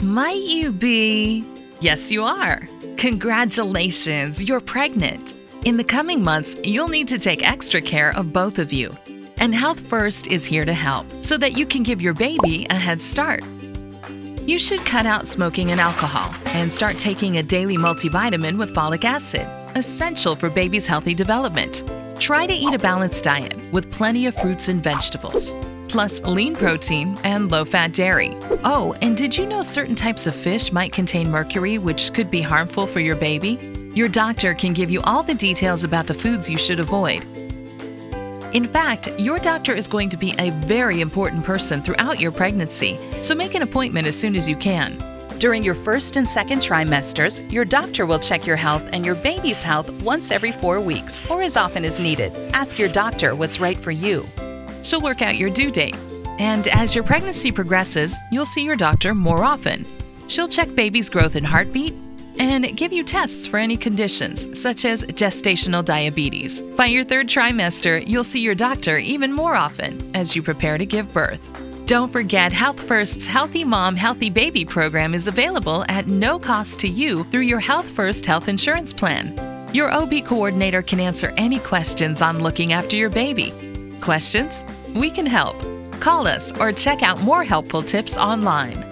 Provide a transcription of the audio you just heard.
Might you be? Yes, you are. Congratulations, you're pregnant. In the coming months, you'll need to take extra care of both of you. And Healthfirst is here to help so that you can give your baby a head start. You should cut out smoking and alcohol and start taking a daily multivitamin with folic acid, essential for baby's healthy development. Try to eat a balanced diet with plenty of fruits and vegetables, plus lean protein and low-fat dairy. Oh, and did you know certain types of fish might contain mercury, which could be harmful for your baby? Your doctor can give you all the details about the foods you should avoid. In fact, your doctor is going to be a very important person throughout your pregnancy, so make an appointment as soon as you can. During your first and second trimesters, your doctor will check your health and your baby's health once every 4 weeks or as often as needed. Ask your doctor what's right for you. She'll work out your due date. And as your pregnancy progresses, you'll see your doctor more often. She'll check baby's growth and heartbeat and give you tests for any conditions, such as gestational diabetes. By your third trimester, you'll see your doctor even more often as you prepare to give birth. Don't forget, Healthfirst's Healthy Mom, Healthy Baby program is available at no cost to you through your Healthfirst health insurance plan. Your OB coordinator can answer any questions on looking after your baby. Questions? We can help. Call us or check out more helpful tips online.